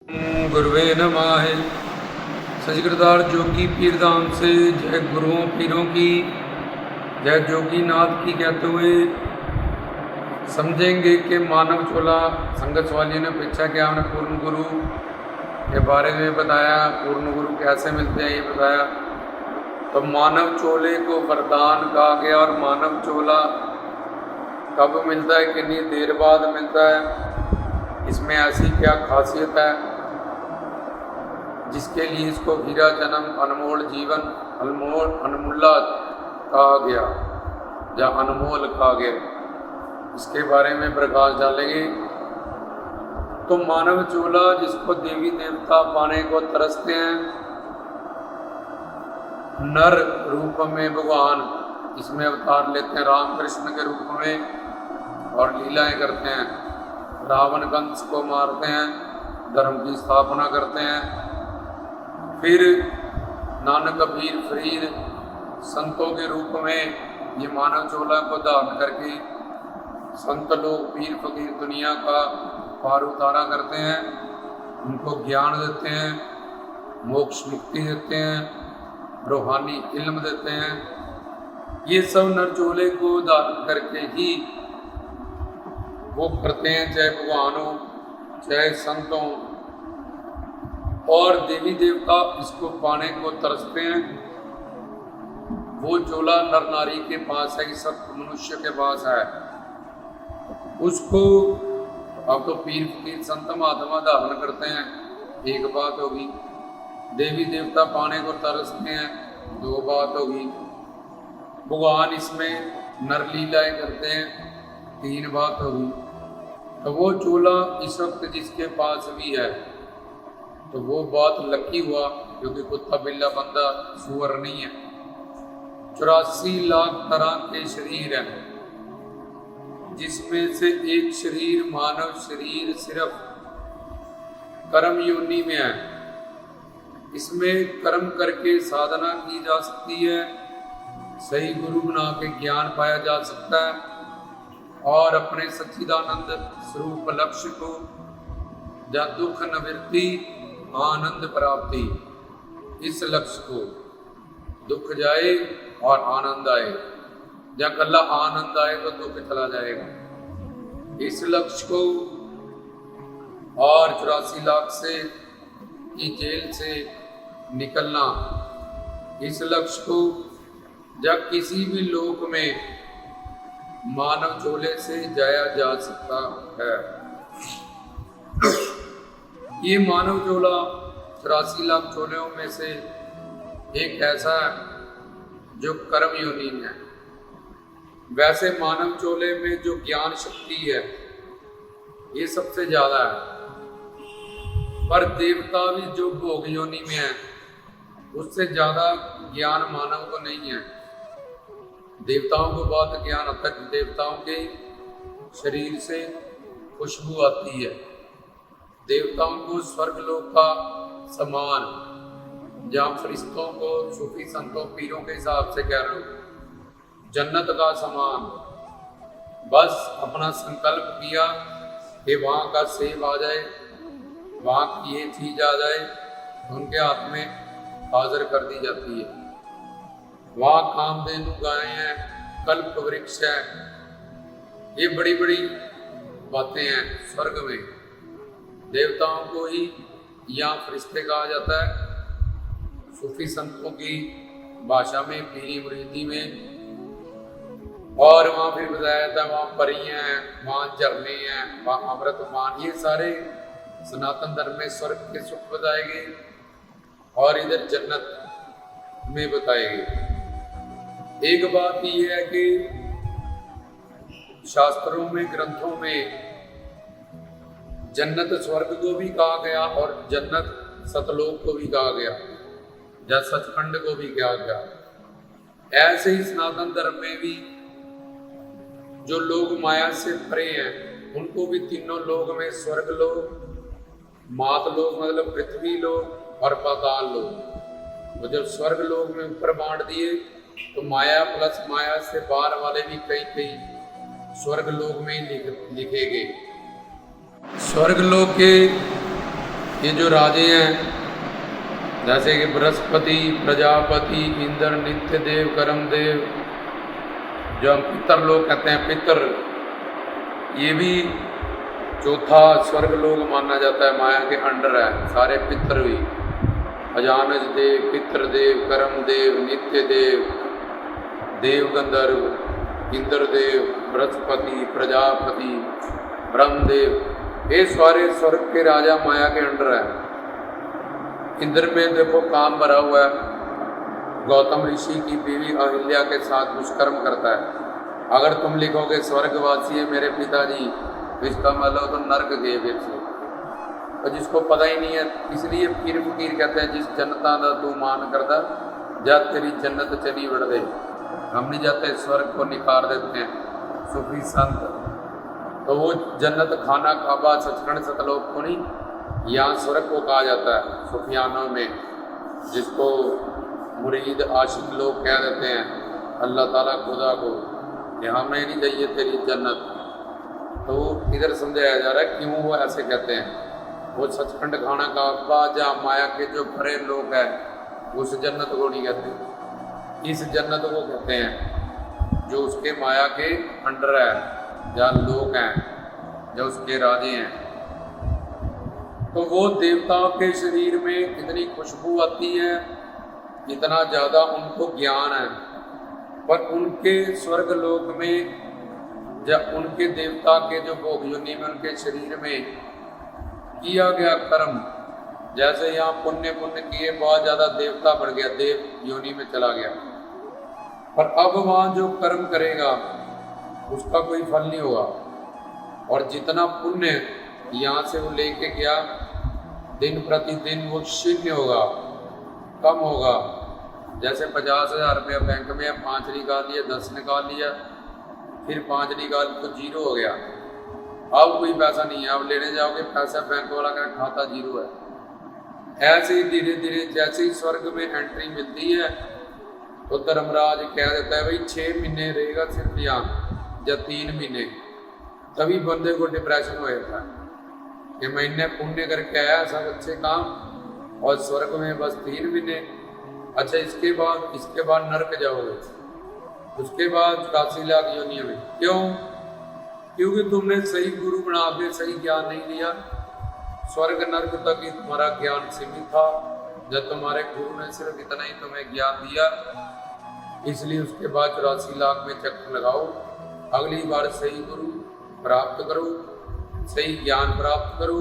गुरुवे नमः। सचकृतार जोगी पीर धाम से जय गुरुओं पीरों की जय जोगीनाथ की कहते हुए समझेंगे कि मानव चोला संगत वालियों ने पूछा कि आपने पूर्ण गुरु के बारे में बताया, पूर्ण गुरु कैसे मिलते हैं ये बताया। तो मानव चोले को वरदान कहा गया और मानव चोला कब मिलता है, कितनी देर बाद मिलता है, इसमें ऐसी क्या खासियत है जिसके लिए इसको हीरा जन्म अनमोल जीवन अनमोल्ला कहा गया या अनमोल कहा गया, इसके बारे में प्रकाश डालेंगे। तो मानव चोला जिसको देवी देवता पाने को तरसते हैं, नर रूप में भगवान इसमें अवतार लेते हैं, राम कृष्ण के रूप में, और लीलाएं करते हैं, रावण कंस को मारते हैं, धर्म की स्थापना करते हैं। फिर नानक कबीर फरीद संतों के रूप में ये मानव चोला को धारण करके संत लोग पीर फकीर दुनिया का पार उतारा करते हैं, उनको ज्ञान देते हैं, मोक्ष मुक्ति देते हैं, रूहानी इल्म देते हैं। ये सब नरचोले को धारण करके ही वो करते हैं, चाहे भगवान हो चाहे संत हो, और देवी देवता इसको पाने को तरसते हैं। वो चोला नर नारी के पास है, इस सब मनुष्य के पास है, उसको अब तो पीर फकीर संत महात्मा धारण करते हैं, एक बात होगी। देवी देवता पाने को तरसते हैं, दो बात होगी। भगवान इसमें नर लीलाएं करते हैं, तीन बात होगी। तो वो चोला इस वक्त जिसके पास भी है तो वो बात लकी हुआ, क्योंकि कुत्ता बिल्ला बंदा सुअर नहीं है। 84 लाख तरह के शरीर हैं, जिसमें से एक शरीर मानव शरीर सिर्फ कर्म योनि में है। इसमें कर्म करके साधना की जा सकती है, सही गुरु बना के ज्ञान पाया जा सकता है, और अपने सच्चिदानंद स्वरूप लक्ष्य को या दुख निवृत्ति आनंद प्राप्ति, इस लक्ष्य को दुख जाए और आनंद आए, या कल्ला आनंद आए तो दुख चला जाएगा, इस लक्ष्य को, और 84 लाख से की जेल से निकलना, इस लक्ष्य को जब किसी भी लोक में मानव चोले से जाया जा सकता है। ये मानव चोला 84 लाख चोलों में से एक ऐसा है जो कर्म योनि है। वैसे मानव चोले में जो ज्ञान शक्ति है ये सबसे ज्यादा है, पर देवता भी जो भोग योनि में है उससे ज्यादा ज्ञान मानव को नहीं है। देवताओं को बहुत ज्ञान आता है, देवताओं के शरीर से खुशबू आती है, देवताओं को स्वर्गलोक का समान, जहाँ फरिश्तों को सूफी संतों पीरों के हिसाब से कह रहे हो जन्नत का समान। बस अपना संकल्प किया कि वहाँ का सेब आ जाए, वहाँ की ये चीज आ जाए, उनके हाथ में हाजिर कर दी जाती है। वहाँ कामधेनु गायें हैं, कल्प वृक्ष है, ये बड़ी बड़ी बातें हैं स्वर्ग में। देवताओं को ही यहाँ फरिश्ते कहा जाता है, सूफी संतों की भाषा में पीरी मुरीदी में। और वहाँ फिर बताया जाता है वहाँ परियां हैं, वहाँ झरने हैं, वहाँ अमृतमान, ये सारे सनातन धर्म में स्वर्ग के सुख बताए गए और इधर जन्नत में बताए गए। एक बात ये है कि शास्त्रों में ग्रंथों में जन्नत स्वर्ग को भी कहा गया और जन्नत सतलोक को भी कहा गया, या सचखंड को भी कहा गया। ऐसे ही सनातन धर्म में भी जो लोग माया से परे हैं उनको भी तीनों लोक में स्वर्ग लोक, मात लोक मतलब पृथ्वी लोक और पाताल लोक। तो जब स्वर्ग लोक में ऊपर बांट दिए तो माया प्लस माया से बाहर वाले भी कई कई स्वर्ग लोक में ही लिखे गए। स्वर्ग लोक के ये जो राजे हैं, जैसे कि बृहस्पति, प्रजापति, इंद्र, नित्य देव, कर्म देव, जो हम पितर लोग कहते हैं, पितर, ये भी चौथा स्वर्ग लोग माना जाता है, माया के अंडर है सारे पितर भी। अजानज देव, पितृदेव, कर्म देव, नित्य देव, देव गंधर्व, इंद्रदेव, बृहस्पति, प्रजापति, ब्रह्मदेव, ये सारे स्वर्ग के राजा माया के अंडर है। इंद्र में देखो काम भरा हुआ है, गौतम ऋषि की बीवी अहिल्या के साथ दुष्कर्म करता है। अगर तुम लिखोगे स्वर्गवासी है मेरे पिताजी, तो इसका मतलब तो नर्क गए फिर से, और जिसको पता ही नहीं है, इसलिए पीर फकीर कहते हैं जिस जन्नता दा तू मान करदा जा तेरी जन्नत चली बढ़ दे। हम नहीं जाते, स्वर्ग को निकार देते हैं सूफी संत, तो वो जन्नत खाना काबा सचखंड सतलोक को नहीं, यहाँ स्वर्ग को कहा जाता है सूफियानों में, जिसको मुरीद आशिक लोग कह देते हैं अल्लाह ताला खुदा को कि हमें नहीं चाहिए तेरी जन्नत। तो इधर समझाया जा रहा है क्यों वो ऐसे कहते हैं। वो सचखंड खाना काबा जहाँ माया के जो भरे लोग हैं उस जन्नत को नहीं कहते, इस जन्नत को कहते हैं जो उसके माया के अंडर है, जहाँ लोग हैं, जो उसके राजे हैं। तो वो देवताओं के शरीर में इतनी खुशबू आती है, इतना ज़्यादा उनको ज्ञान है, पर उनके स्वर्ग लोक में जब उनके देवता के जो भोग योनि में उनके शरीर में किया गया कर्म, जैसे यहाँ पुण्य पुण्य किए बहुत ज़्यादा देवता बढ़ गया, देव योनि में चला गया, पर अब वहाँ जो कर्म करेगा उसका कोई फल नहीं होगा। और जितना पुण्य यहाँ से वो लेके गया दिन प्रतिदिन वो शून्य होगा, कम होगा। जैसे 50,000 रुपया बैंक में 5 निकाल लिया, 10 निकाल लिया, फिर 5 निकाल तो 0 हो गया, अब कोई पैसा नहीं है, अब लेने जाओगे पैसा बैंक वाला का खाता 0 है। ऐसे ही धीरे धीरे जैसे ही स्वर्ग में एंट्री मिलती है तो धर्मराज कह देता है भाई 6 महीने रहेगा सिर्फ यहाँ या 3 महीने, तभी बंदे को डिप्रेशन हो जाता है कि मैंने पुण्य करके आया सब अच्छे काम, और स्वर्ग में बस 3 महीने। अच्छा इसके बाद नरक जाओगे, उसके बाद 84 लाख योनियों में। क्यों? क्योंकि तुमने सही गुरु बना के सही ज्ञान नहीं लिया। स्वर्ग नरक तक ही तुम्हारा ज्ञान सीमित था, जब तुम्हारे गुरु ने सिर्फ इतना ही तुम्हें ज्ञान दिया, इसलिए उसके बाद 84 लाख में चक्कर लगाओ, अगली बार सही गुरु प्राप्त करो, सही ज्ञान प्राप्त करो,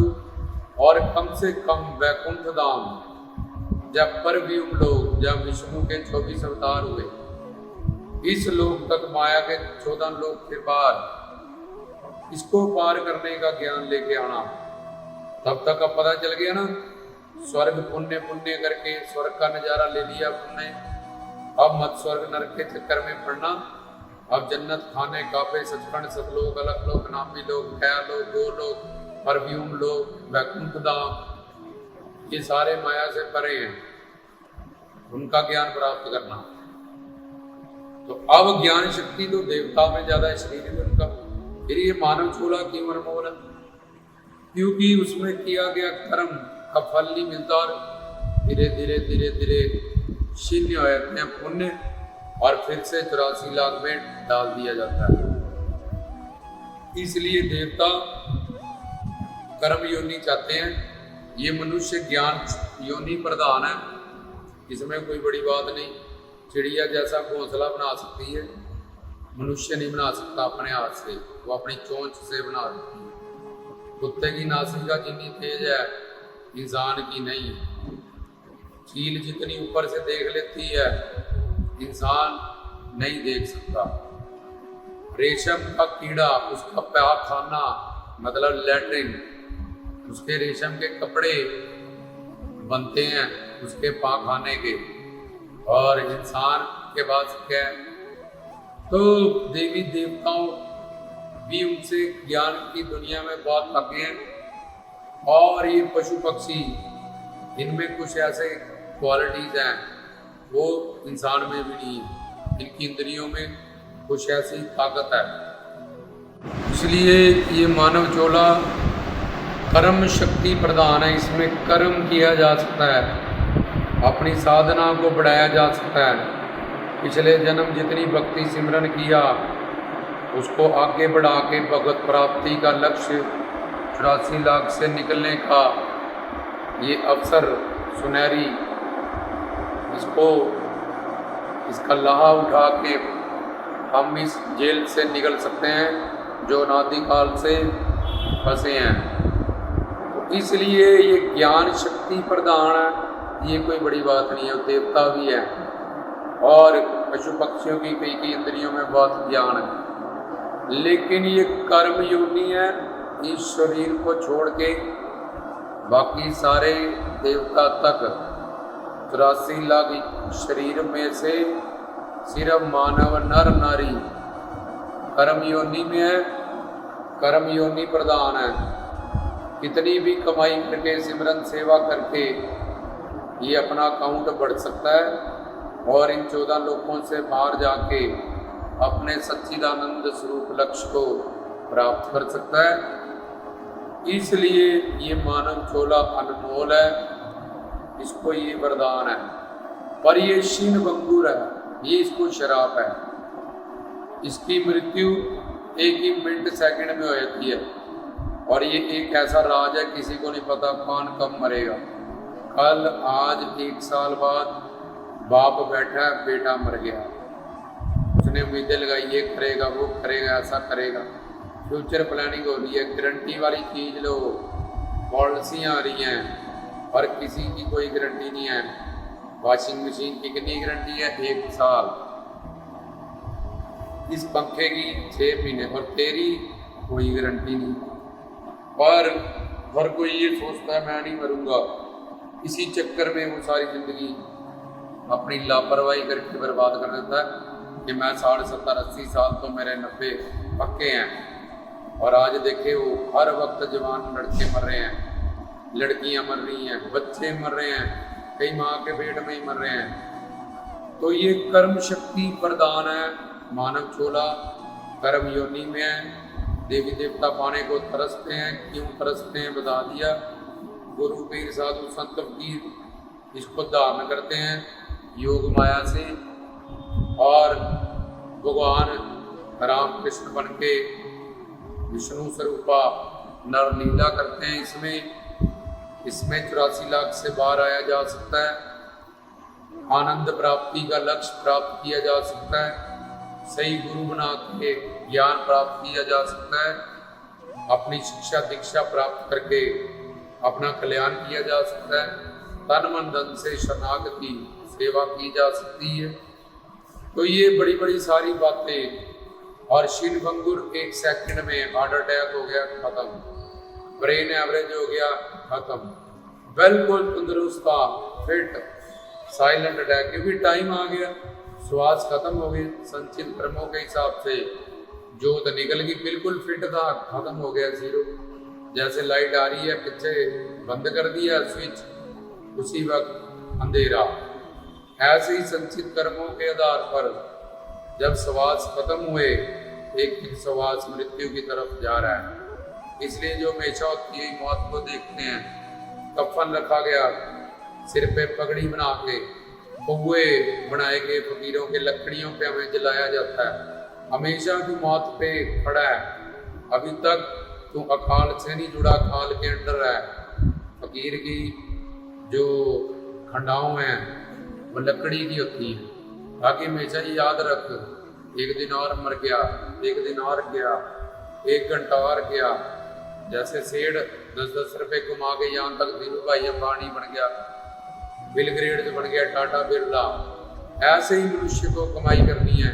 और कम से कम वैकुंठ धाम जब पर भी उन लोग, जब विष्णु के 24 अवतार हुए, इस लोक तक माया के 14 लोक के पार, इसको पार करने का ज्ञान लेके आना। तब तक अब पता चल गया ना, स्वर्ग पुण्य पुण्य करके स्वर्ग का नजारा ले लिया तुमने, अब मत स्वर्ग नरक के चक्कर में पड़ना। अब जन्नत खाने काबे सचखंड सतलोक अलग लोक नामी लोग, खया लोग, गो लोग, परफ्यूम लोग, वैकुंठ धाम, ये सारे माया से परे हैं, उनका ज्ञान प्राप्त करना। तो अब ज्ञान शक्ति तो देवता में ज्यादा, शरीर में उनका। फिर ये मानव चूल्हा क्यों अनमोल है? क्योंकि उसमें किया गया कर्म का फल नहीं मिलता, और धीरे धीरे धीरे धीरे शून्य हो जाते हैं पुण्य, और फिर से 84 लाख में डाल दिया जाता है। इसलिए देवता कर्म योनि चाहते हैं। ये मनुष्य ज्ञान योनि प्रधान है, इसमें कोई बड़ी बात नहीं। चिड़िया जैसा घोंसला बना सकती है, मनुष्य नहीं बना सकता अपने हाथ से, वो अपनी चोंच से बना सकती है। कुत्ते की नासिका जितनी तेज है, इंसान की नहीं। चील जितनी ऊपर से देख लेती है, इंसान नहीं देख सकता। रेशम का कीड़ा, उसका पैखाना मतलब लैट्रिन, उसके रेशम के कपड़े बनते हैं उसके पाखाने के, और इंसान के पास क्या है? तो देवी देवताओं भी उनसे ज्ञान की दुनिया में बहुत आगे हैं, और ये पशु पक्षी, इनमें कुछ ऐसे क्वालिटीज हैं वो इंसान में भी नहीं है। इनकी इंद्रियों में कुछ ऐसी ताकत है। इसलिए ये मानव चोला कर्म शक्ति प्रधान है, इसमें कर्म किया जा सकता है, अपनी साधना को बढ़ाया जा सकता है। पिछले जन्म जितनी भक्ति सिमरन किया उसको आगे बढ़ा के भगवत प्राप्ति का लक्ष्य 84 लाख से निकलने का ये अवसर सुनहरी, इसका लाहा उठा के हम इस जेल से निकल सकते हैं जो अनादि काल से फंसे हैं। तो इसलिए ये ज्ञान शक्ति प्रदान है, ये कोई बड़ी बात नहीं है। देवता भी है और पशु पक्षियों की कई इंद्रियों में बहुत ज्ञान है, लेकिन ये कर्म योनि है। इस शरीर को छोड़ के बाकी सारे देवता तक 84 लाख शरीर में से सिर्फ मानव नर नारी कर्म योनि में है, कर्म योनि प्रधान है। कितनी भी कमाई करके सिमरन सेवा करके ये अपना अकाउंट बढ़ सकता है और इन 14 लोकों से बाहर जाके अपने सच्चिदानंद स्वरूप लक्ष्य को प्राप्त कर सकता है। इसलिए ये मानव चोला अनमोल है, इसको ये वरदान है। पर ये शीन भंगुर है, ये इसको शराप है। इसकी मृत्यु एक ही मिनट सेकंड में हो जाती है और ये एक ऐसा राज है, किसी को नहीं पता कौन कब मरेगा। कल आज 1 साल बाद बाप बैठा है, बेटा मर गया, उसने उम्मीदें लगाई ये करेगा वो करेगा ऐसा करेगा, फ्यूचर प्लानिंग हो रही है, गारंटी वाली चीज़ लो, पॉलिसियाँ आ रही हैं और किसी की कोई गारंटी नहीं है। वॉशिंग मशीन की कितनी गारंटी है? 1 साल। इस पंखे की 6 महीने और तेरी कोई गारंटी नहीं। पर हर कोई ये सोचता है मैं नहीं मरूंगा, इसी चक्कर में वो सारी ज़िंदगी अपनी लापरवाही करके बर्बाद कर देता है कि मैं 70-80 साल तो मेरे 90 पक्के हैं। और आज देखे वो हर वक्त जवान लड़के मर रहे हैं, लड़कियां मर रही हैं, बच्चे मर रहे हैं, कई माँ के पेट में ही मर रहे हैं। तो ये कर्म शक्ति प्रदान है। मानव चोला कर्म योनि में है, देवी देवता पाने को तरसते हैं। क्यों तरसते हैं बता दिया। गुरु पीर साधु संत फकीर इसको धारण करते हैं योग माया से और भगवान राम कृष्ण बन के विष्णु स्वरूपा नर लीला करते हैं। इसमें 84 लाख से बाहर आया जा सकता है। आनंद प्राप्ति का लक्ष्य प्राप्त किया जा सकता है। सही गुरु बना के ज्ञान प्राप्त किया जा सकता है। अपनी शिक्षा दीक्षा प्राप्त करके अपना कल्याण किया जा सकता है। तन मन धन से शरणागति सेवा की जा सकती है। तो ये बड़ी बड़ी सारी बातें। और शीन भंगुर 1 सेकंड में हार्ट अटैक हो गया खत्म, ब्रेन एवरेज हो गया खत्म, बिल्कुल तंदुरुस्त था, फिट, साइलेंट अटैक क्योंकि टाइम आ गया, श्वास खत्म हो गए, संचित कर्मों के हिसाब से जोत निकल गई, बिल्कुल फिट था, खत्म हो गया, जीरो। जैसे लाइट आ रही है पीछे बंद कर दिया स्विच, उसी वक्त अंधेरा। ऐसे ही संचित कर्मों के आधार पर जब श्वास खत्म हुए एक श्वास मृत्यु की तरफ जा रहा है। इसलिए जो हमेशा होती है मौत को देखते हैं, कफन रखा गया, सिर पे पगड़ी बना के, कौए बनाए गए फकीरों के, लकड़ियों पे हमें जलाया जाता है। हमेशा तू मौत पे खड़ा है, अभी तक तू अकाल से नहीं जुड़ा, अकाल के अंडर है। फकीर की जो खंडाओं हैं वो लकड़ी की होती है, ताकि हमेशा ही याद रख, एक दिन और मर गया, एक दिन और गया, 1 घंटा और गया। जैसे सेठ 10-10 रुपए कमा के यहाँ तक धीरू भाई अंबानी बन गया, बिल ग्रेड बन गया, टाटा बिरला। ऐसे ही मनुष्य को कमाई करनी है।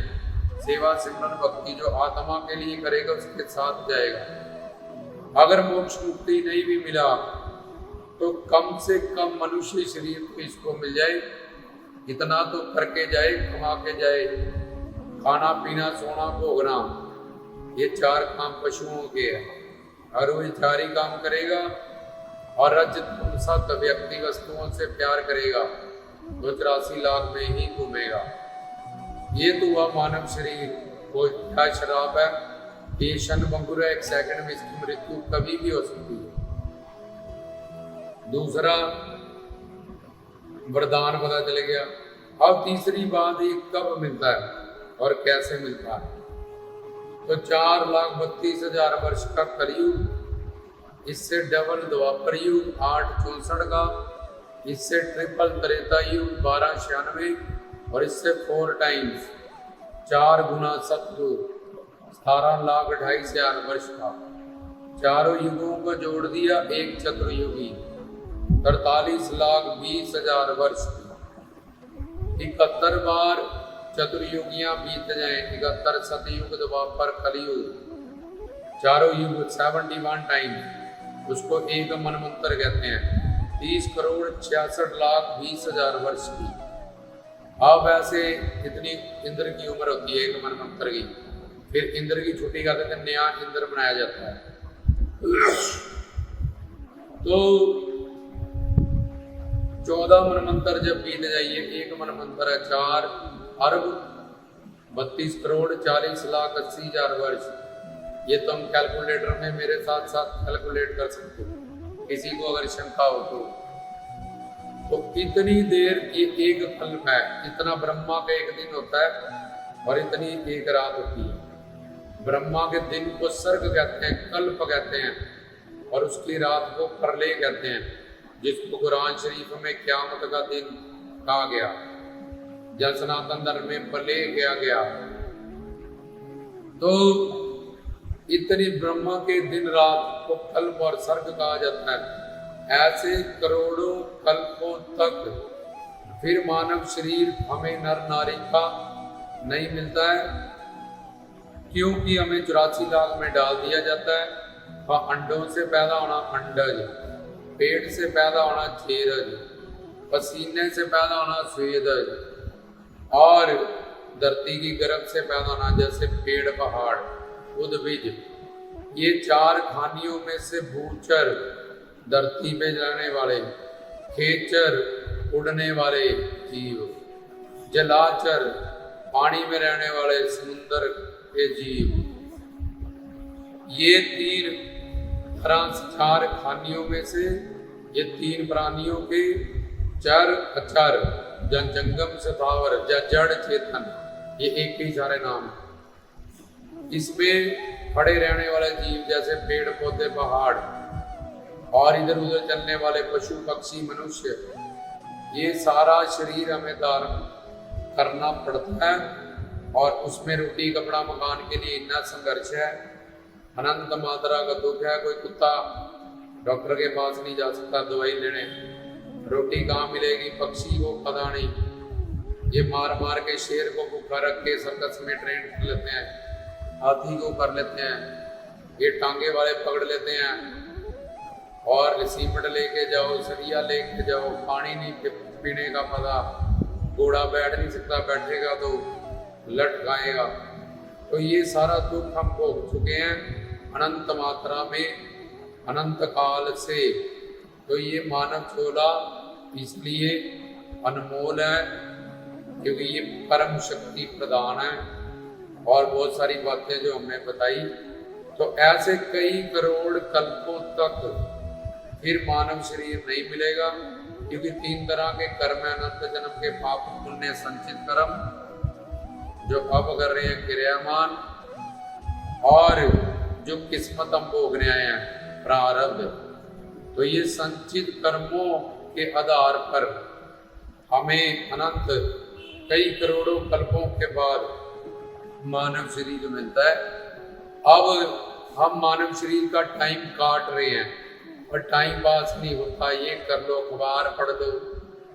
सेवा सिमरन भक्ति जो आत्मा के लिए करेगा उसके साथ जाएगा। अगर मोक्ष मुक्ति नहीं भी मिला तो कम से कम मनुष्य शरीर को इसको मिल जाए, इतना तो करके जाए, कमा के जाए। खाना पीना सोना भोगना ये 4 काम पशुओं के हैं। अगर वो 4 ही काम करेगा और रजत सत व्यक्ति वस्तुओं से प्यार करेगा तो 84 लाख में ही घूमेगा। ये तो हुआ मानव शरीर। कोई क्या शराब है, ये शन भंगुर है, 1 सेकंड में इसकी मृत्यु कभी भी हो सकती है। दूसरा वरदान पता चल गया। अब तीसरी बात ये कब मिलता है और कैसे मिलता है। तो 4,32,000 वर्ष का कलयुग, इससे डबल द्वापर युग 864 का, इससे ट्रिपल त्रेता युग 1296 और इससे 4 टाइम्स 4 गुना सतयुग 18,28,000 वर्ष का। चारों युगों को जोड़ दिया एक चतुर्युगी 43,20,000 वर्ष की। 71 बार चतुर्युगियां बीत जाए, 71 सतयुग द्वापर कलयुग, चारों युग 71 टाइम, उसको एक मनवंतर कहते हैं। 30,66,20,000 वर्ष की। अब ऐसे इतनी इंद्र की उम्र होती है एक मनवंतर की। फिर इंद्र की छुट्टी का दिन नया इंद्र बनाया जाता है। तो 14 मनवंतर जब बीत जाइए, एक मनवंतर है 4 अरब 32 करोड़ 40,80,000 वर्ष। ये तुम कैलकुलेटर में मेरे साथ साथ कैलकुलेट कर सकते हो, किसी को अगर शंका हो तो इतनी देर ये एक कल्प है। इतना ब्रह्मा का एक दिन होता है और इतनी एक रात होती है। ब्रह्मा के दिन को सर्ग कहते हैं, कल्प कहते हैं, और उसकी रात को प्रलय कहते हैं, जिसको कुरान शरीफ में क़यामत का दिन कहा गया, जब सनातन धर्म में प्रलय किया गया। तो इतनी ब्रह्मा के दिन रात को कल्प और सर्ग कहा जाता है। ऐसे करोड़ों कल्पों तक फिर मानव शरीर हमें नर नारी का नहीं मिलता है, क्योंकि हमें 84 लाख में डाल दिया जाता है। अंडों से पैदा होना अंडज, पेट से पैदा होना छेदज, पसीने से पैदा होना स्वेदज, और धरती की गर्भ से पैदा होना जैसे पेड़ पहाड़ उद्भिज। ये 4 खानियों में से भूचर धरती पे रहने वाले, खेचर उड़ने वाले जीव, जलाचर पानी में रहने वाले समुद्र के जीव, ये 4 खानियों में से ये 3 प्राणियों के चर अचर जंगम स्थावर जड़ चेतन, ये एक ही सारे नाम। इसमें खड़े रहने वाले जीव जैसे पेड़ पौधे पहाड़, और इधर उधर चलने वाले पशु पक्षी मनुष्य, ये सारा शरीर हमें धारण करना पड़ता है। और उसमें रोटी कपड़ा मकान के लिए इतना संघर्ष है, अनंत मात्रा का दुख है। कोई कुत्ता डॉक्टर के पास नहीं जा सकता दवाई लेने, रोटी कहाँ मिलेगी, पक्षी को पता नहीं। ये मार मार के शेर को भूखा रख के सर्कस में ट्रेन कर लेते हैं, हाथी को कर लेते हैं, ये टांगे वाले पकड़ लेते हैं, और सीमेंट लेके जाओ, सरिया लेके जाओ, पानी नहीं पीने का पता, घोड़ा बैठ नहीं सकता, बैठेगा तो लट खाएगा। तो ये सारा दुख हम भोग चुके हैं अनंत मात्रा में, अनंत काल से। तो ये मानव चोला इसलिए अनमोल है क्योंकि ये परम शक्ति प्रदान है, और बहुत सारी बातें जो हमने बताई। तो ऐसे कई करोड़ कल्पों तक फिर मानव शरीर नहीं मिलेगा, क्योंकि 3 तरह के कर्म है। अनंत जन्म के पाप पुण्य संचित कर्म जो अब कर रहे हैं क्रियामान, और जो किस्मत हम भोगने आए हैं प्रारब्ध। तो ये संचित कर्मों के आधार पर हमें अनंत कई करोड़ों कल्पों के बाद मानव शरीर मिलता है। अब हम मानव शरीर का टाइम काट रहे हैं, और टाइम पास नहीं होता। ये कर लो, अखबार पढ़ लो,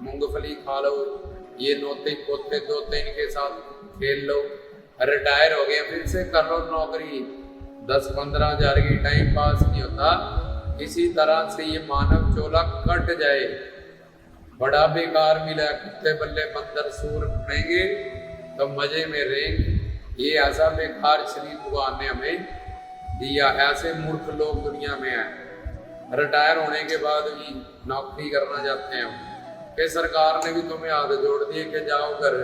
मूंगफली खा लो, ये नोते पोते दोते इनके साथ खेल लो, रिटायर हो गए फिर से कर लो नौकरी, 10-15 हज़ार की, टाइम पास नहीं होता। इसी तरह से ये मानव चोला कट जाए, बड़ा बेकार मिला, कुत्ते बल्ले बंदर सूर बनेंगे तो मजे में रहेंगे। ये ऐसा बेकार शरीर भगवान ने हमें दिया। ऐसे मूर्ख लोग दुनिया में हैं, रिटायर होने के बाद भी नौकरी करना चाहते हैं कि सरकार ने भी तुम्हें हाथ जोड़ दिए कि जाओ घर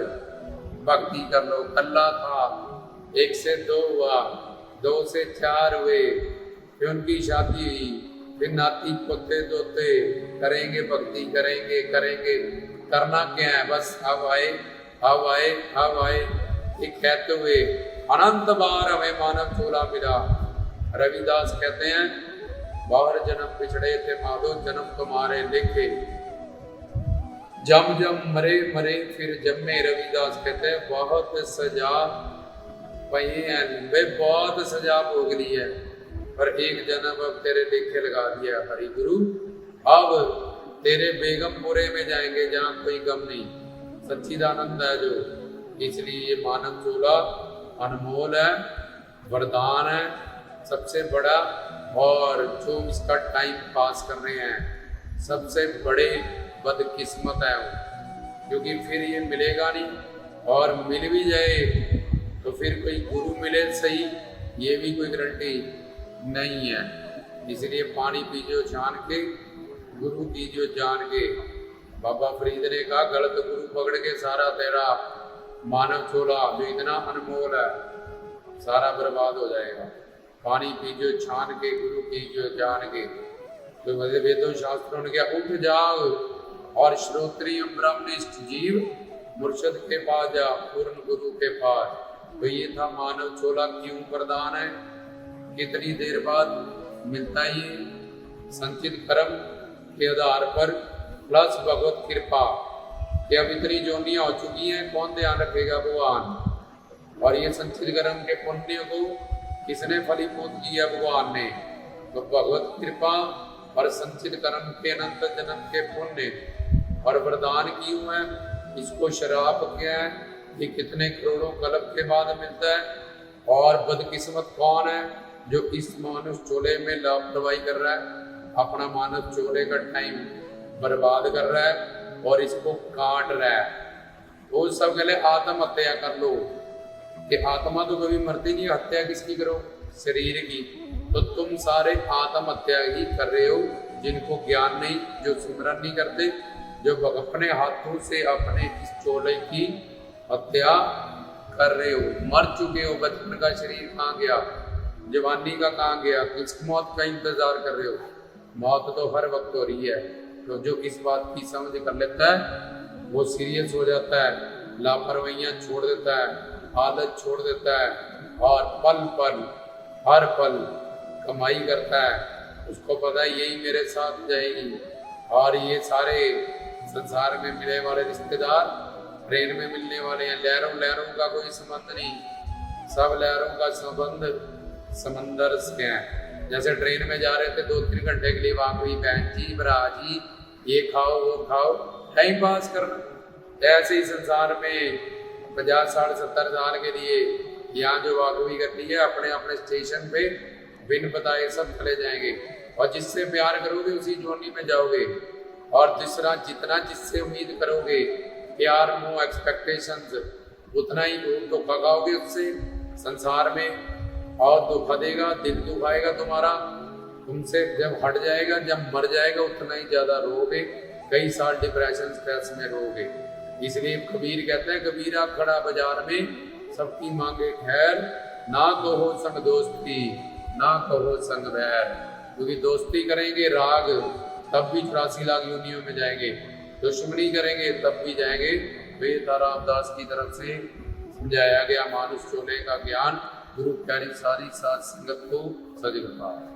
भक्ति कर लो। कल्ला था, 1 से 2 हुआ, 2 से 4 हुए, फिर उनकी शादी हुई, फिर नाती पोते दोते करेंगे भक्ति, करेंगे करेंगे, करना क्या है, बस अब आए अब आए अब आए, ये कहते हुए अनंत बार हमें मानव चोला मिला। रविदास कहते हैं बाहर जन्म पिछड़े थे माधो, जन्म तुम्हारे लिखे, जम जम मरे मरे फिर जन्मे। रविदास कहते हैं बहुत सजा पही है वे, बहुत सजा भोग ली है, पर एक जन्म अब तेरे लेखे लगा दिया हरि गुरु, अब तेरे बेगमपुरे में जाएंगे जहाँ कोई गम नहीं, सच्चिदानंद है जो। इसलिए ये मानव चोला अनमोल है, वरदान है सबसे बड़ा, और जो इसका टाइम पास कर रहे हैं सबसे बड़े बदकिस्मत है वो, क्योंकि फिर ये मिलेगा नहीं, और मिल भी जाए तो फिर कोई गुरु मिले सही, ये भी कोई गारंटी नहीं है। इसलिए पानी पीजो छान के, गुरु कीजियो जान के। बाबा फरीद ने कहा गलत गुरु पकड़ के सारा तेरा मानव चोला जो इतना अनमोल है सारा बर्बाद हो जाएगा। पानी पीजो छान के, गुरु कीजियो जान के। तो वेदों शास्त्रों ने क्या, उठ जाओ और श्रोत्रिय ब्रह्मनिष्ठ जीव मुर्शद के पास जा, पूर्ण गुरु के पास। तो ये था मानव चोला, क्यों वरदान है, कितनी देर बाद मिलता है ये, संचित कर्म के आधार पर प्लस भगवत कृपा, कि अब इतनी जोनियां हो चुकी हैं, कौन ध्यान रखेगा भगवान। और ये संचित कर्म के पुण्य को किसने फलीभूत किया, भगवान ने। तो भगवत कृपा और संचित कर्म के अनंत जन्म के पुण्य और वरदान क्यों है, इसको शराप क्या है, ये कितने करोड़ों कल्प के बाद मिलता है। और बदकिस्मत कौन है जो इस मानव चोले में लापरवाही कर रहा है, अपना मानव चोले का टाइम बर्बाद कर रहा है और इसको काट रहा है। वो सब कहले आत्महत्या कर लो, कि आत्मा तो कभी मरती नहीं, हत्या किसकी करो, शरीर की। तो तुम सारे आत्महत्या ही कर रहे हो, जिनको ज्ञान नहीं, जो सिमरन नहीं करते, जो अपने हाथों से अपने इस चोले की हत्या कर रहे हो। मर चुके हो, बचपन का शरीर कहाँ गया, जवानी का कहाँ गया, किस मौत का इंतजार कर रहे हो। मौत तो हर वक्त हो रही है। तो जो इस बात की समझ कर लेता है वो सीरियस हो जाता है, लापरवाहियां छोड़ देता है, आदत छोड़ देता है, और पल पल हर पल कमाई करता है। उसको पता है यही मेरे साथ जाएगी, और ये सारे संसार में मिलने वाले रिश्तेदार ट्रेन में मिलने वाले हैं। लहरों लहरों का कोई संबंध नहीं, सब लहरों का संबंध समंदर से है। जैसे ट्रेन में जा रहे थे 2-3 घंटे के लिए, वहां कोई बहन जी भरा जी ये खाओ वो खाओ, टाइम पास करना। ऐसे ही संसार में 50 60 70 साल के लिए यहाँ जो वाकवी करनी है, अपने अपने स्टेशन पे बिन बताए सब चले जाएंगे, और जिससे प्यार करोगे उसी जोनी में जाओगे। और दूसरा, जितना जिससे उम्मीद करोगे, प्यार मोह एक्सपेक्टेशंस, उतना ही धोखा खाओगे उससे संसार में, और धोखा देगा, दिल दुखाएगा तुम्हारा, तुमसे जब हट जाएगा, जब मर जाएगा उतना ही ज्यादा रोगे, कई साल डिप्रेशन स्ट्रेस में रोगे। इसलिए कबीर कहते हैं, कबीरा खड़ा बाजार में सबकी मांगे खैर, ना कहो संग दोस्ती ना कहो संग वैर। क्योंकि दोस्ती करेंगे राग तब भी 84 लाख योनियों में जाएंगे, दुश्मनी करेंगे तब भी जाएंगे। वेद रामदास की तरफ से समझाया गया मानुष चोले का ज्ञान, गुरु प्यारी सारी साथ संगत को सजग पाए।